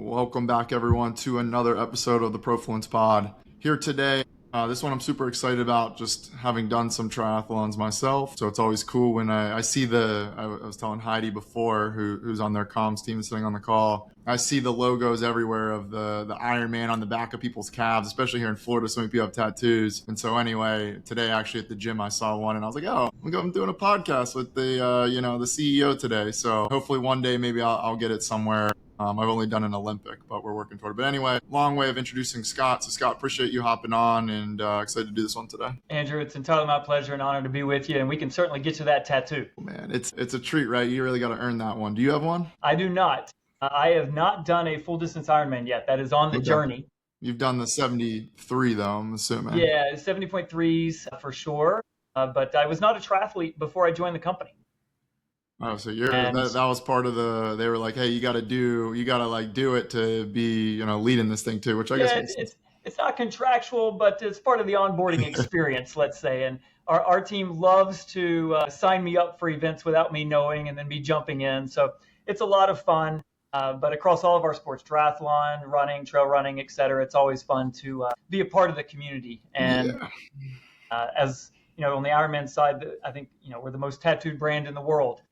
Welcome back, everyone, to another episode of the Profluence pod. Here today, this one I'm super excited about, just having done some triathlons myself. So it's always cool when I see I was telling Heidi before, who's on their comms team sitting on the call, I see the logos everywhere of the Ironman on the back of people's calves, especially here in Florida. So many people have tattoos. And so anyway, today actually at the gym, I saw one and I was like, oh, I'm doing a podcast with the CEO today. So hopefully one day maybe I'll get it somewhere. I've only done an Olympic, but we're working toward it. But anyway, long way of introducing Scott. So Scott, appreciate you hopping on and excited to do this one today. Andrew, it's entirely my pleasure and honor to be with you. And we can certainly get to that tattoo. Man, it's a treat, right? You really got to earn that one. Do you have one? I do not. I have not done a full distance Ironman yet. That is on the journey. You've done the 73 though, I'm assuming. Yeah, 70.3s for sure. But I was not a triathlete before I joined the company. Oh, so that was part of they were like, hey, you got to do it to be, leading this thing too, which I guess it's not contractual, but it's part of the onboarding experience, let's say. And our team loves to sign me up for events without me knowing and then be jumping in. So it's a lot of fun. But across all of our sports, triathlon, running, trail running, et cetera, it's always fun to be a part of the community. And as you know, on the Ironman side, I think, we're the most tattooed brand in the world.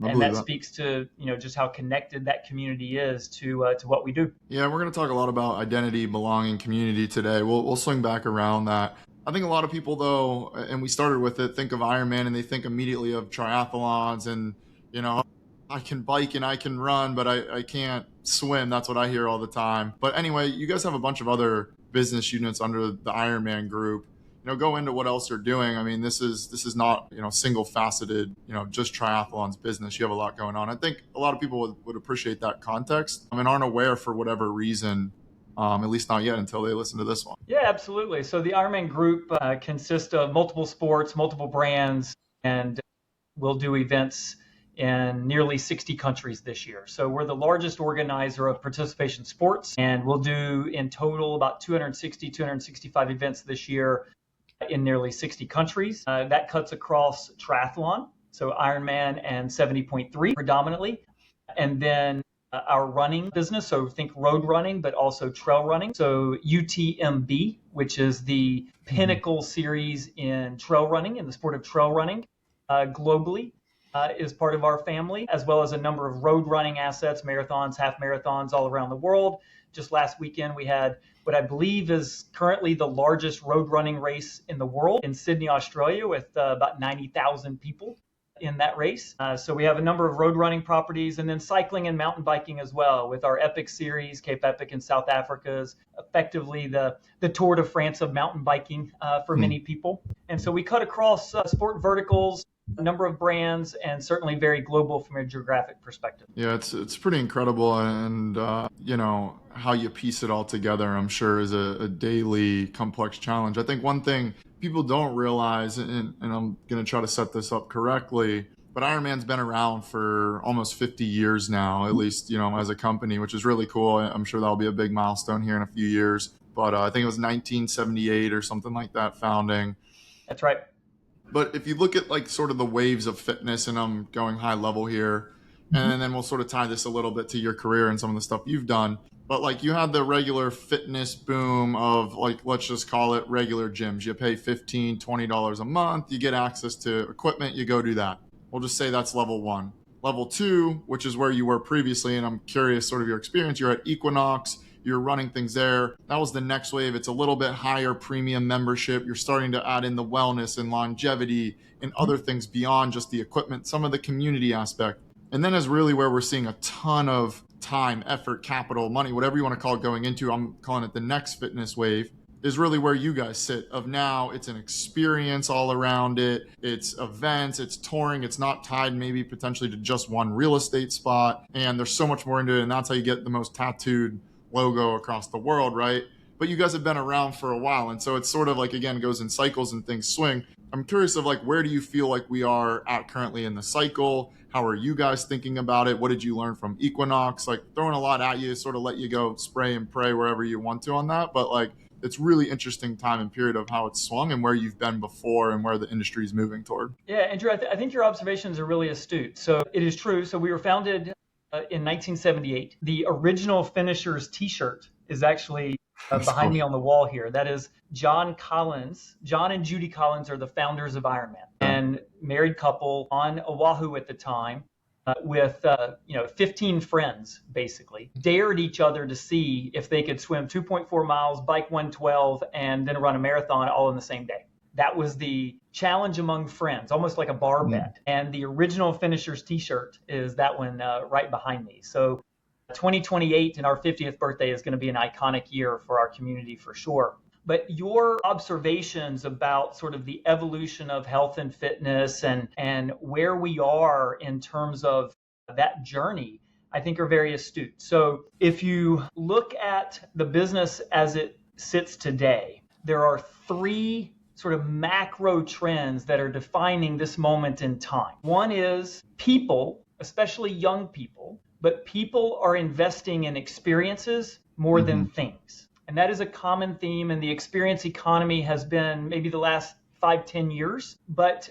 And that speaks to, just how connected that community is to what we do. Yeah, we're going to talk a lot about identity, belonging, community today. We'll swing back around that. I think a lot of people, though, and we started with it, think of Ironman and they think immediately of triathlons and, I can bike and I can run, but I can't swim. That's what I hear all the time. But anyway, you guys have a bunch of other business units under the Ironman Group. Go into what else you're doing. I mean, this is not, single faceted, just triathlon's business. You have a lot going on. I think a lot of people would appreciate that context. I mean, aren't aware for whatever reason, at least not yet until they listen to this one. Yeah, absolutely. So the Ironman Group consists of multiple sports, multiple brands, and we'll do events in nearly 60 countries this year. So we're the largest organizer of participation sports, and we'll do in total about 265 events this year in nearly 60 countries. That cuts across triathlon, so Ironman and 70.3 predominantly. And then our running business, so think road running, but also trail running. So UTMB, which is the pinnacle series in trail running, in the sport of trail running globally, is part of our family, as well as a number of road running assets, marathons, half marathons all around the world. Just last weekend, we had what I believe is currently the largest road running race in the world in Sydney, Australia, with about 90,000 people in that race. So we have a number of road running properties, and then cycling and mountain biking as well, with our Epic series. Cape Epic in South Africa is effectively the Tour de France of mountain biking for many people. And so we cut across sport verticals, a number of brands, and certainly very global from a geographic perspective. Yeah, it's pretty incredible. And, how you piece it all together, I'm sure, is a daily complex challenge. I think one thing people don't realize, and I'm going to try to set this up correctly, but Ironman's been around for almost 50 years now, at least, as a company, which is really cool. I'm sure that'll be a big milestone here in a few years. But I think it was 1978 or something like that founding. That's right. But if you look at like sort of the waves of fitness, and I'm going high level here, and then we'll sort of tie this a little bit to your career and some of the stuff you've done. But like you had the regular fitness boom of like, let's just call it regular gyms. You pay $15, $20 a month, you get access to equipment, you go do that. We'll just say that's level one. Level two, which is where you were previously, and I'm curious sort of your experience, you're at Equinox, you're running things there. That was the next wave. It's a little bit higher premium membership. You're starting to add in the wellness and longevity and other things beyond just the equipment, some of the community aspect. And then is really where we're seeing a ton of time, effort, capital, money, whatever you want to call it going into. I'm calling it the next fitness wave, is really where you guys sit. Of now, it's an experience all around it. It's events, it's touring. It's not tied maybe potentially to just one real estate spot. And there's so much more into it. And that's how you get the most tattooed logo across the world, right? But you guys have been around for a while. And so it's sort of like, again, goes in cycles and things swing. I'm curious of like, where do you feel like we are at currently in the cycle? How are you guys thinking about it? What did you learn from Equinox? Like throwing a lot at you, sort of let you go spray and pray wherever you want to on that. But like, it's really interesting time and period of how it's swung and where you've been before and where the industry is moving toward. Yeah, Andrew, I think your observations are really astute. So it is true. So we were founded in 1978. The original finisher's T-shirt is actually That's behind cool. me on the wall here. That is John Collins. John and Judy Collins are the founders of Ironman, and married couple on Oahu at the time. With 15 friends, basically dared each other to see if they could swim 2.4 miles, bike 112, and then run a marathon all in the same day. That was the challenge among friends, almost like a bar bet. And the original finisher's T-shirt is that one right behind me. So 2028 and our 50th birthday is going to be an iconic year for our community for sure. But your observations about sort of the evolution of health and fitness and where we are in terms of that journey, I think are very astute. So if you look at the business as it sits today, there are three sort of macro trends that are defining this moment in time. One is people, especially young people, but people are investing in experiences more than things. And that is a common theme, and the experience economy has been maybe the last 5-10 years, but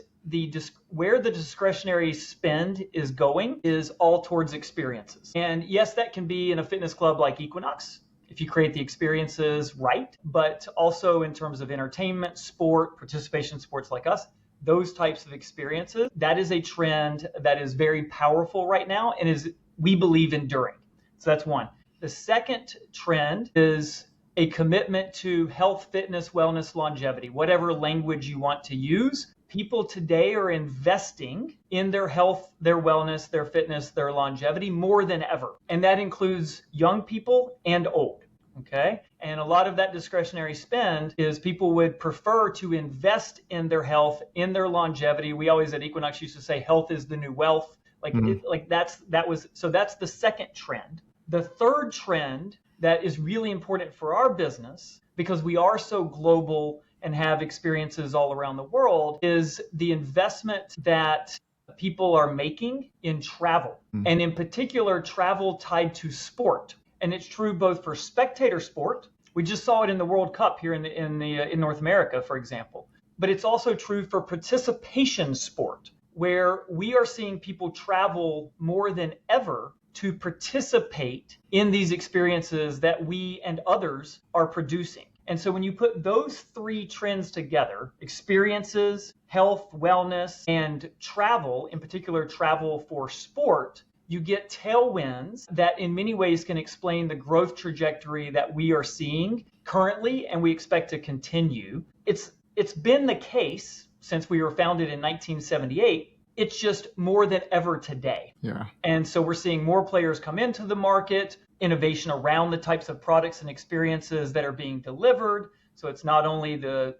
where the discretionary spend is going is all towards experiences. And yes, that can be in a fitness club like Equinox, if you create the experiences right, but also in terms of entertainment, sport, participation sports like us, those types of experiences, that is a trend that is very powerful right now and is, we believe, enduring. So that's one. The second trend is a commitment to health, fitness, wellness, longevity, whatever language you want to use. People today are investing in their health, their wellness, their fitness, their longevity more than ever. And that includes young people and old. Okay. And a lot of that discretionary spend is people would prefer to invest in their health, in their longevity. We always at Equinox used to say health is the new wealth. That's the second trend. The third trend that is really important for our business, because we are so global and have experiences all around the world, is the investment that people are making in travel, and in particular travel tied to sport. And it's true both for spectator sport. We just saw it in the World Cup here in North America, for example. But it's also true for participation sport, where we are seeing people travel more than ever to participate in these experiences that we and others are producing. And so when you put those three trends together, experiences, health, wellness, and travel, in particular travel for sport, you get tailwinds that in many ways can explain the growth trajectory that we are seeing currently and we expect to continue. It's been the case since we were founded in 1978. It's just more than ever today. Yeah. And so we're seeing more players come into the market, innovation around the types of products and experiences that are being delivered. So it's not only the,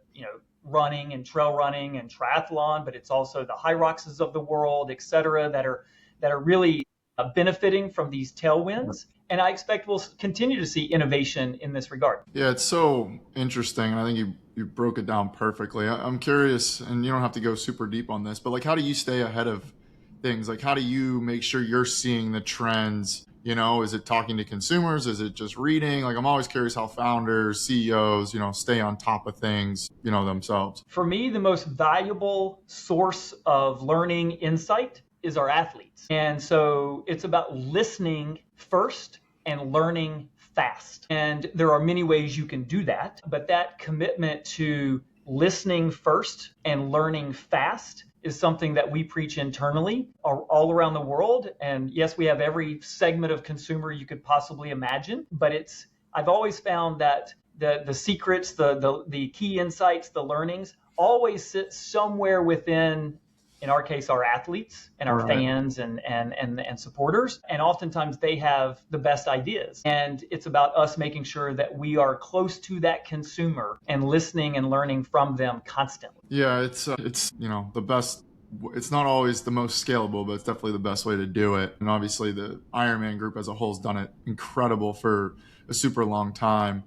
running and trail running and triathlon, but it's also the High Roxes of the world, et cetera, that are really benefiting from these tailwinds. And I expect we'll continue to see innovation in this regard. Yeah, it's so interesting. And I think you broke it down perfectly. I'm curious, and you don't have to go super deep on this, but like, how do you stay ahead of things? Like, how do you make sure you're seeing the trends? Is it talking to consumers? Is it just reading? Like, I'm always curious how founders, CEOs, stay on top of things, themselves. For me, the most valuable source of learning insight is our athletes. And so it's about listening first and learning fast. And there are many ways you can do that, but that commitment to listening first and learning fast is something that we preach internally all around the world. And yes, we have every segment of consumer you could possibly imagine, but I've always found that the secrets, the key insights, the learnings always sit somewhere within, in our case, our athletes and our fans and supporters. And oftentimes they have the best ideas. And it's about us making sure that we are close to that consumer and listening and learning from them constantly. Yeah, it's the best. It's not always the most scalable, but it's definitely the best way to do it. And obviously the Ironman Group as a whole has done it incredible for a super long time.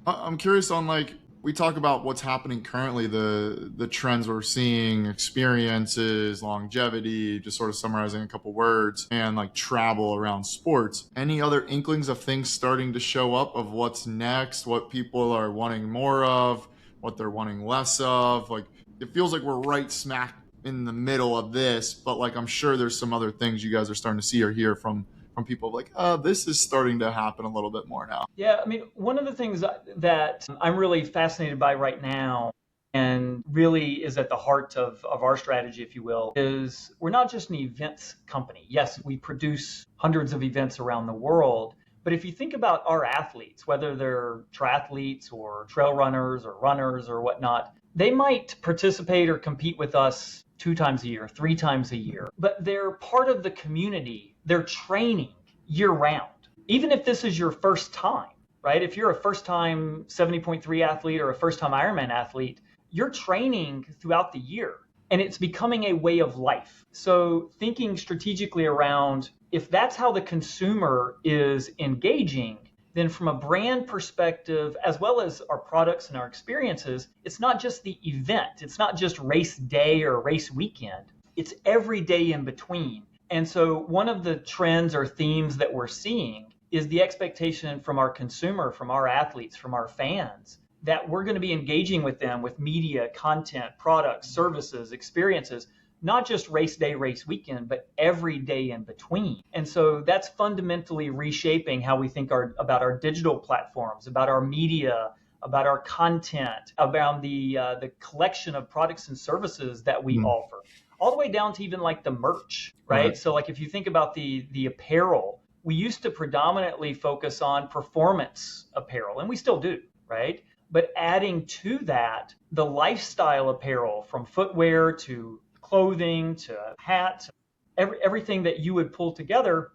I'm curious on, like, we talk about what's happening currently, the trends we're seeing, experiences, longevity, just sort of summarizing a couple words, and like travel around sports. Any other inklings of things starting to show up of what's next, what people are wanting more of, what they're wanting less of? Like, it feels like we're right smack in the middle of this, but like, I'm sure there's some other things you guys are starting to see or hear from from people like, this is starting to happen a little bit more now? Yeah, I mean, one of the things that I'm really fascinated by right now and really is at the heart of our strategy, if you will, is we're not just an events company. Yes, we produce hundreds of events around the world. But if you think about our athletes, whether they're triathletes or trail runners or whatnot, they might participate or compete with us 2 times a year, 3 times a year, but they're part of the community. They're training year round. Even if this is your first time, right? If you're a first time 70.3 athlete or a first time Ironman athlete, you're training throughout the year and it's becoming a way of life. So thinking strategically around if that's how the consumer is engaging, then from a brand perspective, as well as our products and our experiences, it's not just the event. It's not just race day or race weekend. It's every day in between. And so one of the trends or themes that we're seeing is the expectation from our consumer, from our athletes, from our fans, that we're going to be engaging with them with media, content, products, services, experiences, not just race day, race weekend, but every day in between. And so that's fundamentally reshaping how we think about our digital platforms, about our media, about our content, about the collection of products and services that we offer, all the way down to even like the merch, right? So like if you think about the apparel, we used to predominantly focus on performance apparel, and we still do, right? But adding to that, the lifestyle apparel from footwear to clothing to hats, everything that you would pull together,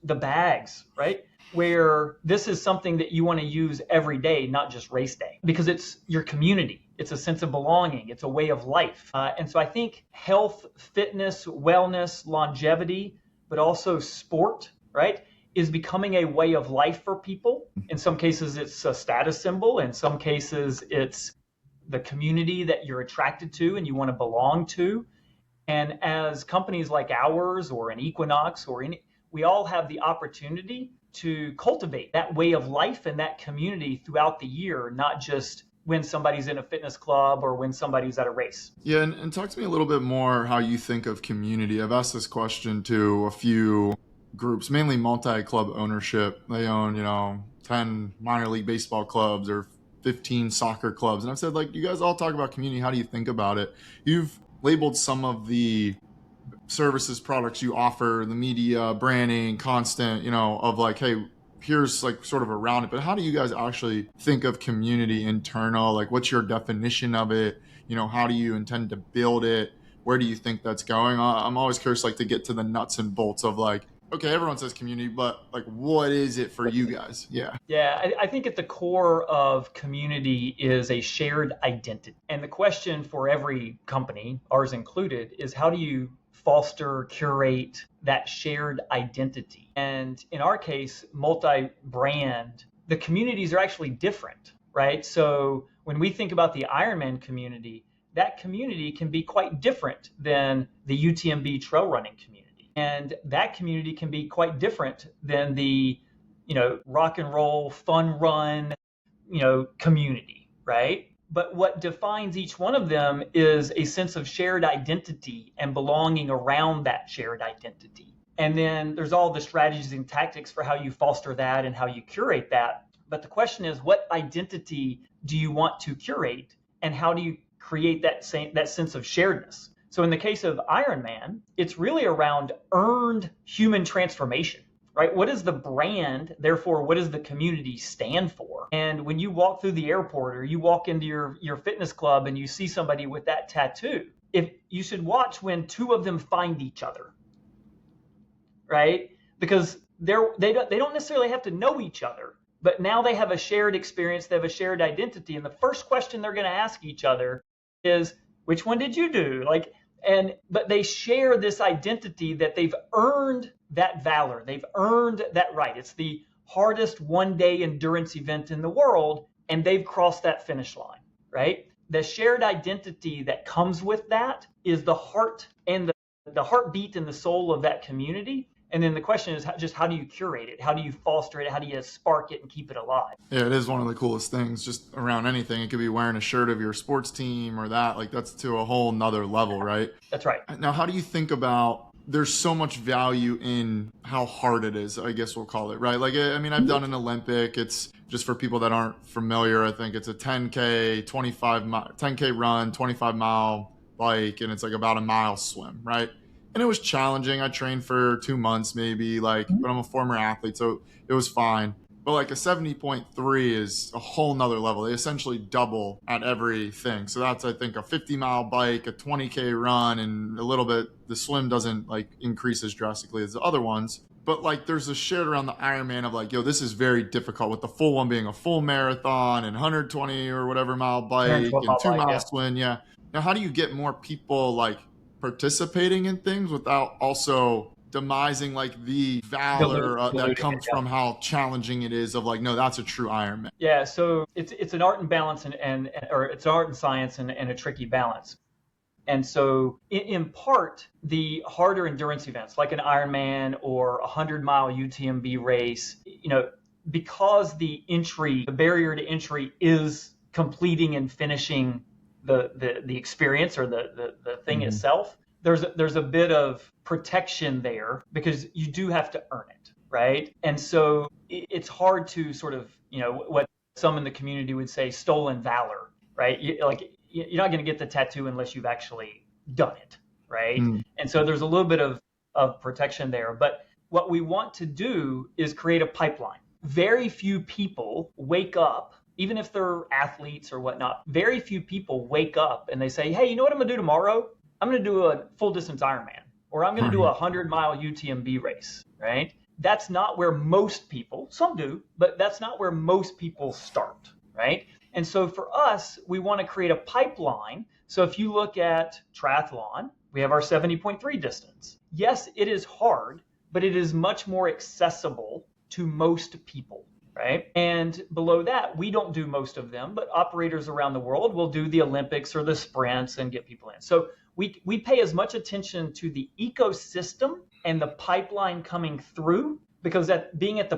the bags, right? Where this is something that you want to use every day, not just race day, because it's your community. It's a sense of belonging. It's a way of life. And so I think health, fitness, wellness, longevity, but also sport, right, is becoming a way of life for people. In some cases, it's a status symbol. In some cases, it's the community that you're attracted to and you want to belong to. And as companies like ours or an Equinox we all have the opportunity to cultivate that way of life and that community throughout the year, not just when somebody's in a fitness club or when somebody's at a race. Yeah, and talk to me a little bit more how you think of community. I've asked this question to a few groups, mainly multi-club ownership. They own, 10 minor league baseball clubs or 15 soccer clubs. And I've said, like, you guys all talk about community. How do you think about it? You've labeled some of the services, products you offer, the media, branding, constant, of like, hey, here's like sort of around it. But how do you guys actually think of community internal? Like, what's your definition of it? How do you intend to build it? Where do you think that's going? I'm always curious, like, to get to the nuts and bolts of like, okay, everyone says community, but like, what is it for you guys? Yeah. Yeah, I think at the core of community is a shared identity. And the question for every company, ours included, is how do you foster, curate that shared identity? And in our case, multi-brand, the communities are actually different, right? So when we think about the Ironman community, that community can be quite different than the UTMB trail running community. And that community can be quite different than the, rock and roll, fun run, community, right? But what defines each one of them is a sense of shared identity and belonging around that shared identity. And then there's all the strategies and tactics for how you foster that and how you curate that. But the question is, what identity do you want to curate, and how do you create that sense of sharedness? So in the case of Ironman, it's really around earned human transformation, right? What is the brand? Therefore, what does the community stand for? And when you walk through the airport or you walk into your fitness club and you see somebody with that tattoo, if you should watch when two of them find each other, right? Because they don't necessarily have to know each other, but now they have a shared experience, they have a shared identity. And the first question they're going to ask each other is, which one did you do? But they share this identity that they've earned that valor. They've earned that right. It's the hardest one-day endurance event in the world, and they've crossed that finish line, right? The shared identity that comes with that is the heart and the heartbeat and the soul of that community. And then the question is just how do you curate it? How do you foster it? How do you spark it and keep it alive? Yeah, it is one of the coolest things just around anything. It could be wearing a shirt of your sports team or that. Like, that's to a whole nother level, right? That's right. Now, how do you think about there's so much value in how hard it is, I guess we'll call it, right? Like, I mean, I've done an Olympic. It's just for people that aren't familiar. I think it's a 10K, 10K run, 25-mile bike, and it's like about a mile swim, right? And it was challenging. I trained for 2 months maybe, like, but I'm a former athlete, so it was fine. But like a 70.3 is a whole nother level. They essentially double at everything. So that's, I think, a 50-mile bike, a 20K run, and a little bit, the swim doesn't like increase as drastically as the other ones. But like there's a shared around the Ironman of like, yo, this is very difficult, with the full one being a full marathon and 120 or whatever mile bike and 2-mile swim. Yeah. Now, how do you get more people like participating in things without also demising like the valor that comes from how challenging it is of like, no, that's a true Ironman? Yeah, so it's an art and balance and or it's art and science and a tricky balance. And so in part, the harder endurance events like an Ironman or a 100-mile UTMB race, because the barrier to entry is completing and finishing the experience or the thing itself, there's a bit of protection there because you do have to earn it, right? And so it's hard to sort of, what some in the community would say, stolen valor, right? You're not going to get the tattoo unless you've actually done it, right? And so there's a little bit of protection there. But what we want to do is create a pipeline. Very few people wake up, even if they're athletes or whatnot, very few people wake up and they say, hey, you know what I'm going to do tomorrow? I'm going to do a full distance Ironman, or I'm going to do a 100-mile UTMB race, right? That's not where most people, some do, but that's not where most people start, right? And so for us, we want to create a pipeline. So if you look at triathlon, we have our 70.3 distance. Yes, it is hard, but it is much more accessible to most people, right? And below that, we don't do most of them, but operators around the world will do the Olympics or the sprints and get people in. So we pay as much attention to the ecosystem and the pipeline coming through, because that being at the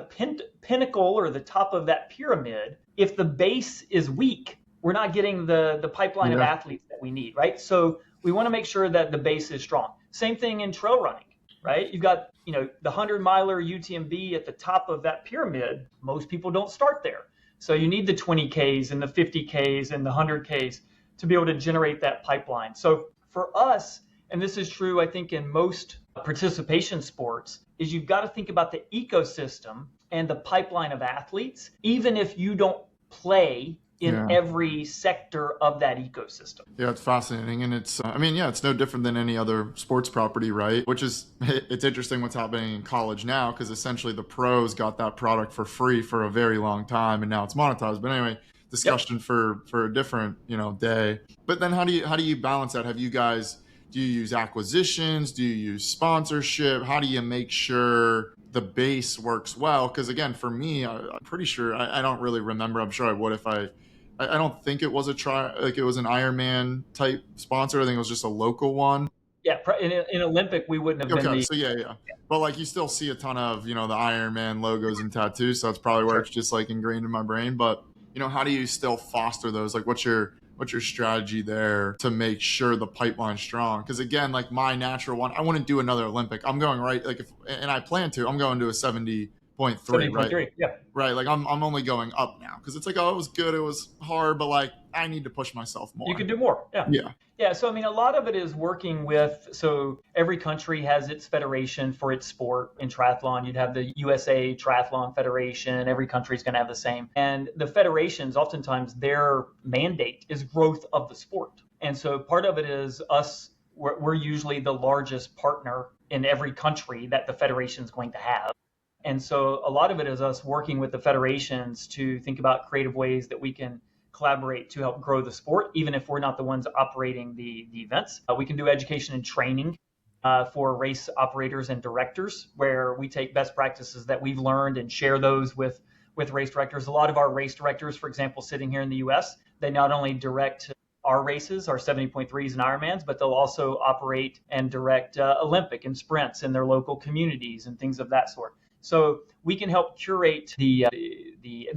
pinnacle or the top of that pyramid, if the base is weak, we're not getting the pipeline of athletes that we need, right? So we want to make sure that the base is strong. Same thing in trail running, right? You've got, the 100-miler UTMB at the top of that pyramid. Most people don't start there. So you need the 20Ks and the 50Ks and the 100Ks to be able to generate that pipeline. So for us, and this is true, I think, in most participation sports, is you've got to think about the ecosystem and the pipeline of athletes, even if you don't play in every sector of that ecosystem. Yeah, it's fascinating. And it's, it's no different than any other sports property, right? Which is, it's interesting what's happening in college now, because essentially the pros got that product for free for a very long time, and now it's monetized. But anyway, discussion for a different, day. But then how do you balance that? Do you use acquisitions? Do you use sponsorship? How do you make sure the base works well? Because again, for me, I'm pretty sure, I don't really remember. I'm sure I would if I don't think it was it was an Ironman type sponsor. I think it was just a local one. Yeah, in Olympic, we wouldn't have been. So yeah. But like you still see a ton of, the Ironman logos and tattoos. So that's probably where it's just like ingrained in my brain. But, how do you still foster those? Like what's your strategy there to make sure the pipeline's strong? Because again, like my natural one, I wouldn't do another Olympic. I'm going and I plan to, I'm going to a 70.3, right? Yeah. Right. Like I'm only going up now because it's like, oh, it was good. It was hard, but like I need to push myself more. You can do more. Yeah. Yeah. So, a lot of it is working with, so every country has its federation for its sport. In triathlon, you'd have the USA Triathlon Federation. Every country is going to have the same. And the federations, oftentimes their mandate is growth of the sport. And so part of it is we're usually the largest partner in every country that the federation is going to have. And so a lot of it is us working with the federations to think about creative ways that we can collaborate to help grow the sport, even if we're not the ones operating the events. We can do education and training for race operators and directors, where we take best practices that we've learned and share those with race directors. A lot of our race directors, for example, sitting here in the US, they not only direct our races, our 70.3s and Ironmans, but they'll also operate and direct Olympic and sprints in their local communities and things of that sort. So we can help curate the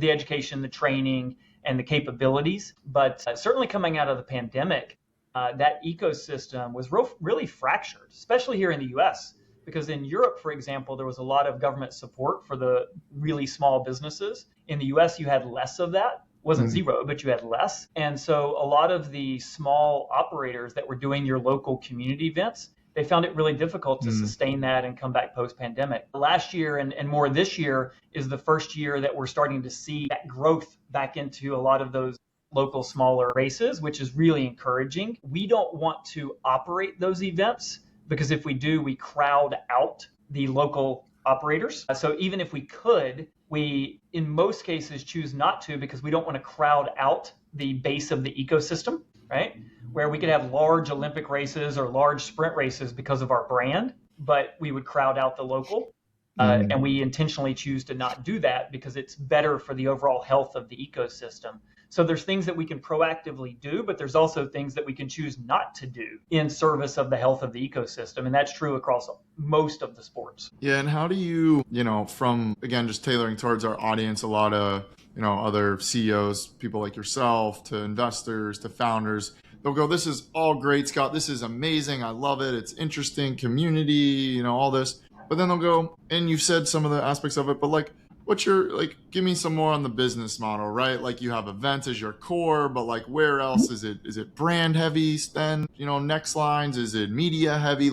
education, the training, and the capabilities. But certainly coming out of the pandemic, that ecosystem was really fractured, especially here in the US. because in Europe, for example, there was a lot of government support for the really small businesses. In the US, you had less of that. It wasn't zero, but you had less. And so a lot of the small operators that were doing your local community events, they found it really difficult to sustain that and come back post-pandemic. Last year and more this year is the first year that we're starting to see that growth back into a lot of those local smaller races, which is really encouraging. We don't want to operate those events because if we do, we crowd out the local operators. So even if we could, we in most cases choose not to because we don't want to crowd out the base of the ecosystem, right? Where we could have large Olympic races or large sprint races because of our brand, but we would crowd out the local. And we intentionally choose to not do that because it's better for the overall health of the ecosystem. So there's things that we can proactively do, but there's also things that we can choose not to do in service of the health of the ecosystem. And that's true across most of the sports. Yeah. And how do you, from, again, just tailoring towards our audience, a lot of, other CEOs, people like yourself, to investors, to founders, they'll go, this is all great, Scott. This is amazing. I love it. It's interesting, community, all this. But then they'll go, and you've said some of the aspects of it, but what's your, give me some more on the business model, right? Like you have events as your core, but where else is it? Is it brand heavy then, next lines? Is it media heavy?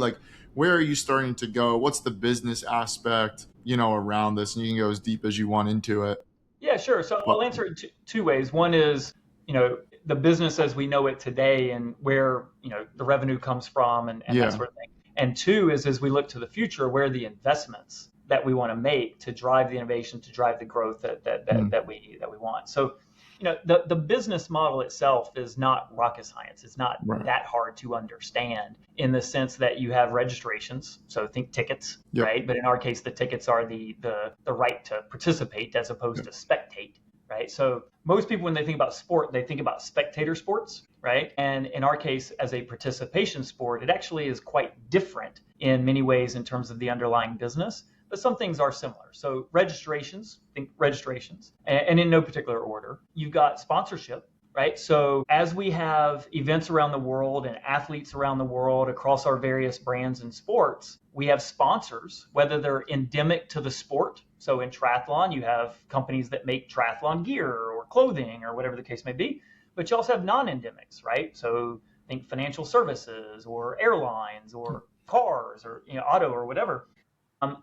Where are you starting to go? What's the business aspect, around this? And you can go as deep as you want into it. Yeah, sure. So I'll answer it two ways. One is, the business as we know it today and where, the revenue comes from and that sort of thing. And two is, as we look to the future, where are the investments that we want to make to drive the innovation, to drive the growth that we want. So, the business model itself is not rocket science. It's not that hard to understand in the sense that you have registrations. So think tickets, right? But in our case, the tickets are the right to participate as opposed to spectate. Right. So most people, when they think about sport, they think about spectator sports. Right. And in our case, as a participation sport, it actually is quite different in many ways in terms of the underlying business. But some things are similar. So registrations, and in no particular order. You've got sponsorship. Right. So as we have events around the world and athletes around the world across our various brands and sports, we have sponsors, whether they're endemic to the sport. So in triathlon, you have companies that make triathlon gear or clothing or whatever the case may be. But you also have non-endemics, right? So think financial services or airlines or cars or auto or whatever.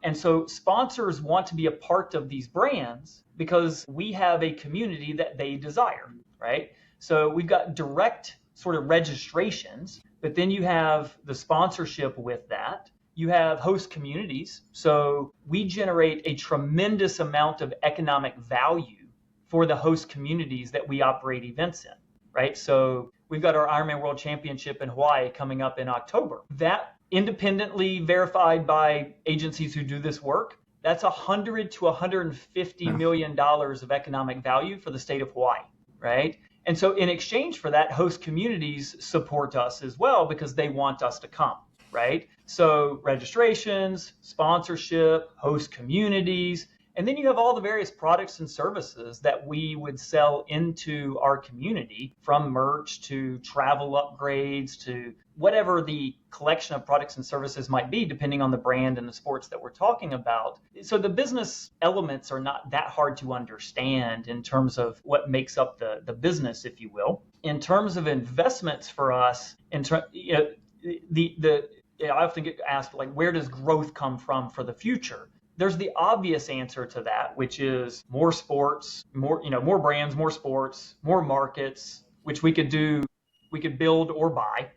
And so sponsors want to be a part of these brands because we have a community that they desire, right? So we've got direct sort of registrations, but then you have the sponsorship with that. You have host communities. So we generate a tremendous amount of economic value for the host communities that we operate events in, right? So we've got our Ironman World Championship in Hawaii coming up in October. That independently verified by agencies who do this work, that's $100 to $150 million of economic value for the state of Hawaii, right? And so in exchange for that, host communities support us as well because they want us to come, right? So registrations, sponsorship, host communities, and then you have all the various products and services that we would sell into our community, from merch to travel upgrades to whatever the collection of products and services might be, depending on the brand and the sports that we're talking about. So the business elements are not that hard to understand in terms of what makes up the business, if you will. In terms of investments for us, I often get asked, where does growth come from for the future? There's the obvious answer to that, which is more sports, more brands, more sports, more markets, which we could build or buy.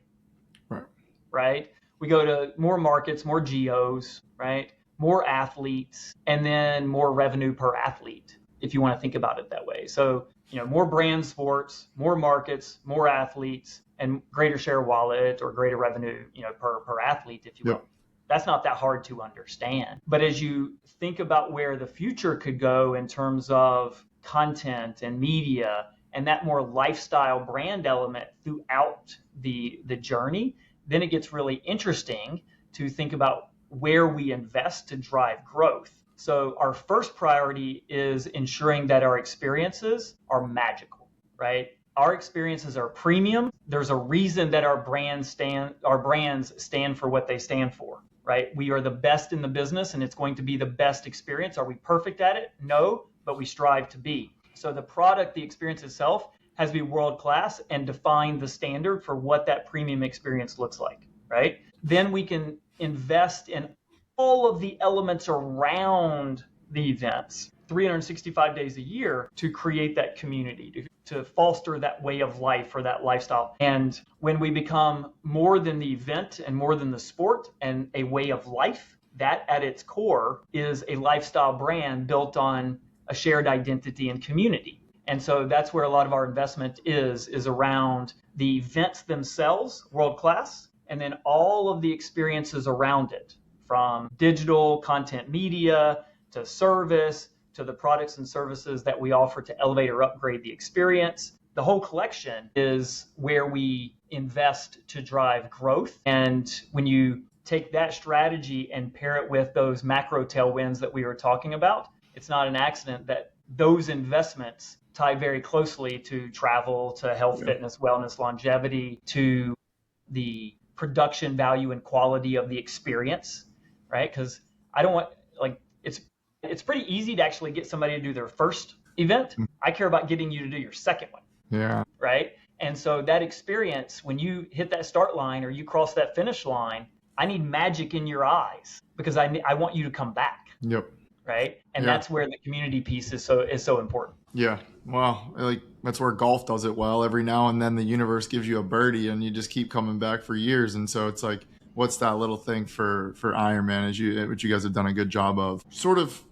Right? We go to more markets, more geos, right? More athletes, and then more revenue per athlete, if you want to think about it that way. So, more brand sports, more markets, more athletes, and greater share wallet or greater revenue, per athlete, if you will. That's not that hard to understand. But as you think about where the future could go in terms of content and media and that more lifestyle brand element throughout the journey, then it gets really interesting to think about where we invest to drive growth. So our first priority is ensuring that our experiences are magical, right? Our experiences are premium. There's a reason that our brands stand for what they stand for, right? We are the best in the business and it's going to be the best experience. Are we perfect at it? No, but we strive to be. So the product, the experience itself has to be world-class and define the standard for what that premium experience looks like, right? Then we can invest in all of the elements around the events 365 days a year to create that community, to foster that way of life or that lifestyle. And when we become more than the event and more than the sport and a way of life, that at its core is a lifestyle brand built on a shared identity and community. And so that's where a lot of our investment is around the events themselves, world-class, and then all of the experiences around it, from digital content media to service to the products and services that we offer to elevate or upgrade the experience. The whole collection is where we invest to drive growth. And when you take that strategy and pair it with those macro tailwinds that we were talking about, it's not an accident that those investments tie very closely to travel, to health, fitness, wellness, longevity, to the production value and quality of the experience, right? Because I don't want, like, it's pretty easy to actually get somebody to do their first event. I care about getting you to do your second one. Yeah. Right. And so that experience, when you hit that start line or you cross that finish line, I need magic in your eyes because I want you to come back. Yep. Right. And that's where the community piece is so important. Yeah. Well, like that's where golf does it well. Every now and then the universe gives you a birdie and you just keep coming back for years. And so it's like, what's that little thing for Ironman, which you guys have done a good job of? Sort of,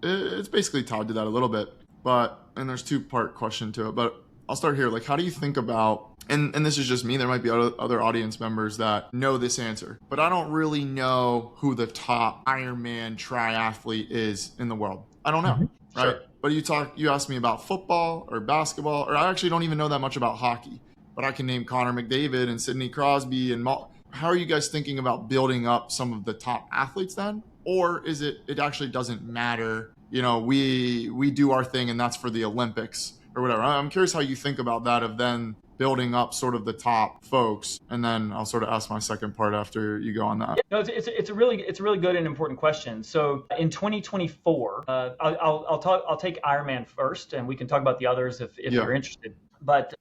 it's basically tied to that a little bit, and there's two-part question to it, but I'll start here. Like, how do you think about, and this is just me, there might be other audience members that know this answer, but I don't really know who the top Ironman triathlete is in the world. I don't know, right? Sure. But you asked me about football or basketball, or I actually don't even know that much about hockey, but I can name Connor McDavid and Sidney Crosby and how are you guys thinking about building up some of the top athletes then? Or is it actually doesn't matter? You know, we do our thing and that's for the Olympics or whatever. I'm curious how you think about that of then building up sort of the top folks. And then I'll sort of ask my second part after you go on that. No, it's a really good and important question. So in 2024, I'll take Ironman first, and we can talk about the others if you're interested. But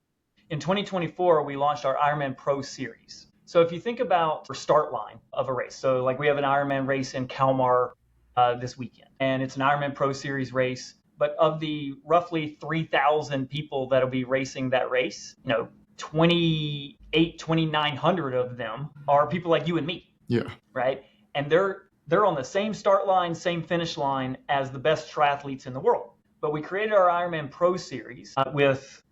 in 2024, we launched our Ironman Pro Series. So if you think about the start line of a race, so like we have an Ironman race in Kalmar this weekend, and it's an Ironman Pro Series race. But of the roughly 3,000 people that'll be racing that race, 2,900 of them are people like you and me. Yeah. Right. And they're on the same start line, same finish line as the best triathletes in the world. But we created our Ironman Pro Series with,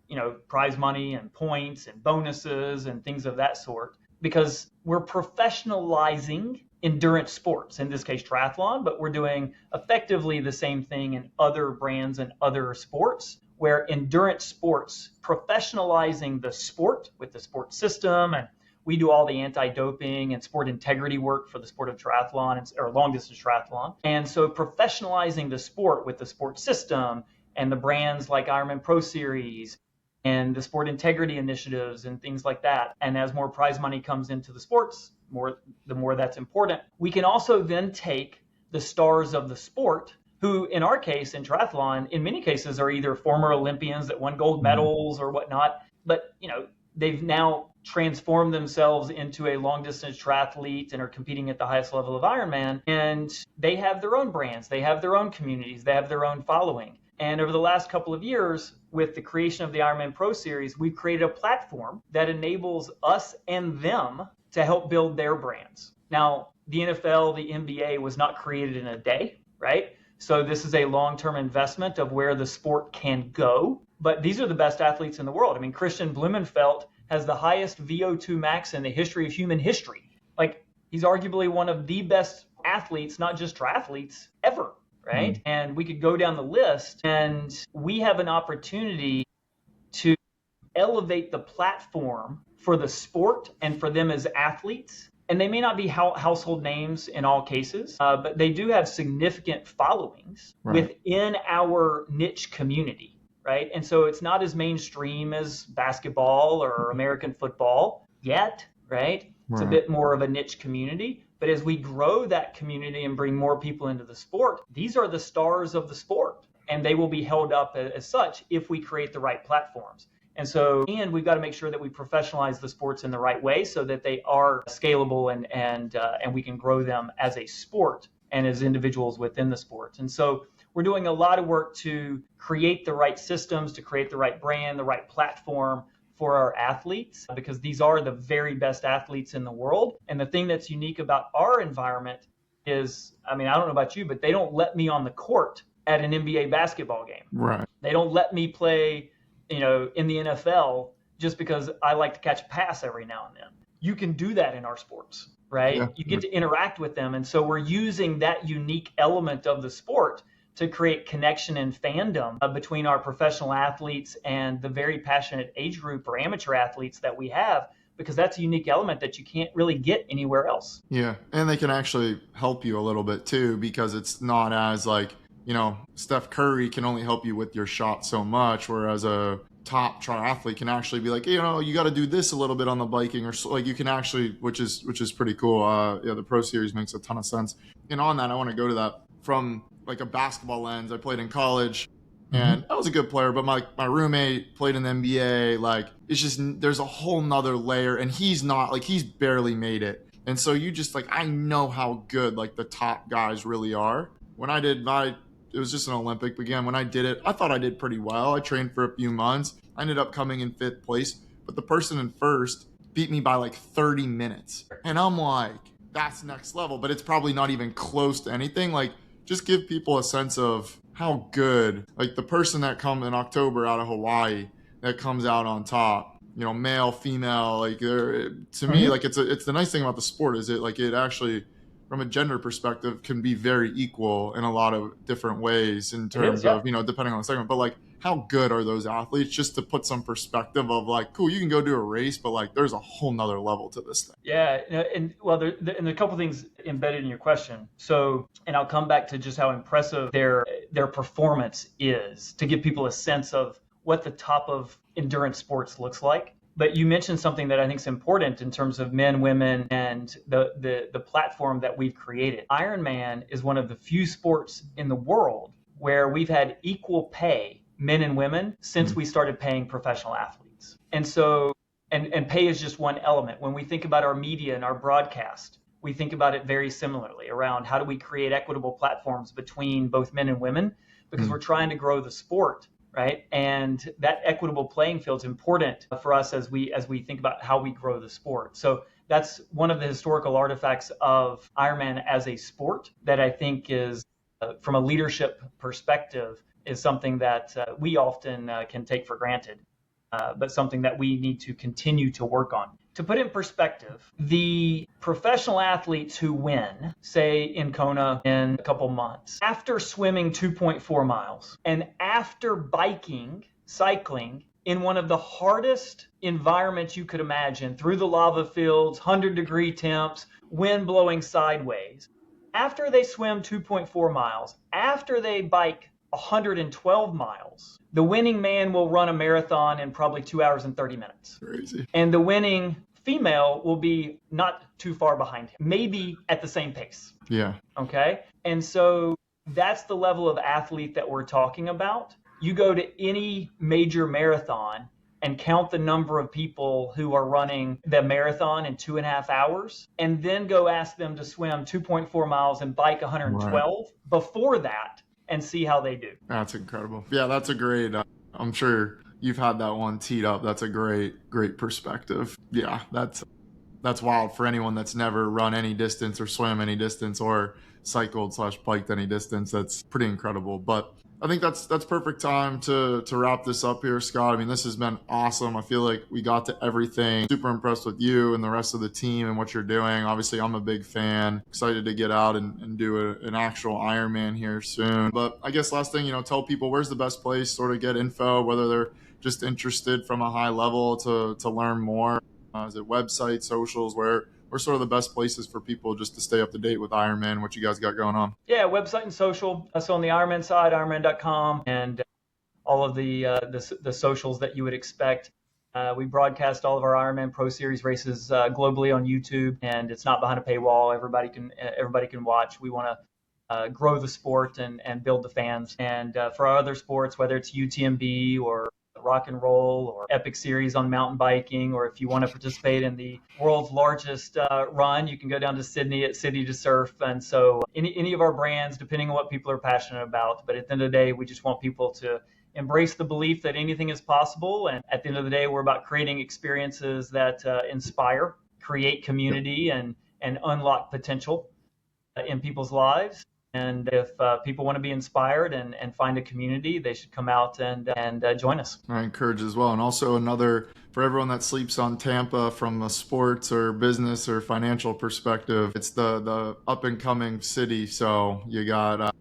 prize money and points and bonuses and things of that sort, because we're professionalizing endurance sports, in this case triathlon, but we're doing effectively the same thing in other brands and other sports, where endurance sports, professionalizing the sport with the sport system, and we do all the anti-doping and sport integrity work for the sport of triathlon or long distance triathlon. And so professionalizing the sport with the sport system and the brands like Ironman Pro Series and the sport integrity initiatives and things like that. And as more prize money comes into the sports, the more that's important. We can also then take the stars of the sport, who in our case in triathlon, in many cases are either former Olympians that won gold medals or whatnot, but they've now transformed themselves into a long distance triathlete and are competing at the highest level of Ironman. And they have their own brands, they have their own communities, they have their own following. And over the last couple of years, with the creation of the Ironman Pro Series, we've created a platform that enables us and them to help build their brands. Now, the NFL, the NBA was not created in a day, right? So this is a long-term investment of where the sport can go. But these are the best athletes in the world. I mean, Christian Blumenfeld has the highest VO2 max in the history of human history. Like, he's arguably one of the best athletes, not just triathletes, ever, right? And we could go down the list, and we have an opportunity to elevate the platform for the sport and for them as athletes. And they may not be household names in all cases, but they do have significant followings within our niche community, right? And so it's not as mainstream as basketball or American football yet, right? It's a bit more of a niche community, But as we grow that community and bring more people into the sport, these are the stars of the sport, and they will be held up as such if we create the right platforms. And we've got to make sure that we professionalize the sports in the right way so that they are scalable and we can grow them as a sport and as individuals within the sport. And so we're doing a lot of work to create the right systems, to create the right brand, the right platform for our athletes, because these are the very best athletes in the world. And the thing that's unique about our environment is, I mean, I don't know about you, but they don't let me on the court at an NBA basketball game. Right. They don't let me play, in the NFL just because I like to catch a pass every now and then. You can do that in our sports, right? Yeah. You get to interact with them. And so we're using that unique element of the sport to create connection and fandom between our professional athletes and the very passionate age group or amateur athletes that we have, because that's a unique element that you can't really get anywhere else. Yeah. And they can actually help you a little bit too, because it's not as like, Steph Curry can only help you with your shot so much, whereas a top triathlete can actually be like, you got to do this a little bit on the biking, or like you can actually, which is pretty cool. The Pro Series makes a ton of sense. And on that, I want to go to that from like a basketball lens. I played in college and I was a good player, but my roommate played in the NBA. Like, it's just, there's a whole nother layer, and he's not, like, he's barely made it. And so you just, like, I know how good like the top guys really are. When I did it was just an Olympic. But again, when I did it, I thought I did pretty well. I trained for a few months. I ended up coming in 5th place, but the person in first beat me by like 30 minutes. And I'm like, that's next level, but it's probably not even close to anything. Like, just give people a sense of how good, like the person that come in October out of Hawaii that comes out on top, male, female, like to me, like it's the nice thing about the sport is it actually, from a gender perspective, can be very equal in a lot of different ways in terms of, depending on the segment. But like, how good are those athletes? Just to put some perspective of like, cool, you can go do a race, but like, there's a whole nother level to this thing. Yeah. And well, there are a couple things embedded in your question. So, and I'll come back to just how impressive their performance is to give people a sense of what the top of endurance sports looks like. But you mentioned something that I think is important in terms of men, women, and the platform that we've created. Ironman is one of the few sports in the world where we've had equal pay, men and women, since we started paying professional athletes. And so, and pay is just one element. When we think about our media and our broadcast, we think about it very similarly around how do we create equitable platforms between both men and women, because we're trying to grow the sport. Right. And that equitable playing field is important for us as we think about how we grow the sport. So that's one of the historical artifacts of Ironman as a sport that I think is, from a leadership perspective, is something that we often can take for granted, but something that we need to continue to work on. To put in perspective, the professional athletes who win, say in Kona in a couple months, after swimming 2.4 miles and after cycling in one of the hardest environments you could imagine, through the lava fields, 100-degree temps, wind blowing sideways, after they swim 2.4 miles, after they bike 112 miles, the winning man will run a marathon in probably 2 hours and 30 minutes. Crazy. And the winning female will be not too far behind him, maybe at the same pace. Yeah. Okay. And so that's the level of athlete that we're talking about. You go to any major marathon and count the number of people who are running the marathon in 2.5 hours, and then go ask them to swim 2.4 miles and bike 112 before that, and see how they do. That's incredible. Yeah, that's a great, I'm sure you've had that one teed up. That's a great perspective. Yeah, that's wild for anyone that's never run any distance or swam any distance or cycled/biked any distance. That's pretty incredible. But I think that's perfect time to wrap this up here, Scott. I mean, this has been awesome. I feel like we got to everything. Super impressed with you and the rest of the team and what you're doing. Obviously, I'm a big fan. Excited to get out and do an actual Ironman here soon. But I guess last thing, tell people where's the best place sort of get info, whether they're just interested from a high level to learn more. Is it website, socials, where sort of the best places for people just to stay up to date with Ironman, what you guys got going on? Yeah, website and social. So on the Ironman side, ironman.com, and all of the socials that you would expect. We broadcast all of our Ironman Pro Series races globally on YouTube, and it's not behind a paywall. Everybody can watch. We want to grow the sport and build the fans. And for our other sports, whether it's UTMB or rock and roll or epic series on mountain biking, or if you want to participate in the world's largest run, you can go down to Sydney at City to Surf. And so any of our brands, depending on what people are passionate about. But at the end of the day, we just want people to embrace the belief that anything is possible. And at the end of the day, we're about creating experiences that inspire, create community, and unlock potential in people's lives. And if people want to be inspired and find a community, they should come out and join us. I encourage as well. And also for everyone that sleeps on Tampa from a sports or business or financial perspective, it's the up and coming city. So you got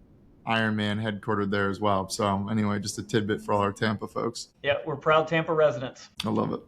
Ironman headquartered there as well. So anyway, just a tidbit for all our Tampa folks. Yeah, we're proud Tampa residents. I love it.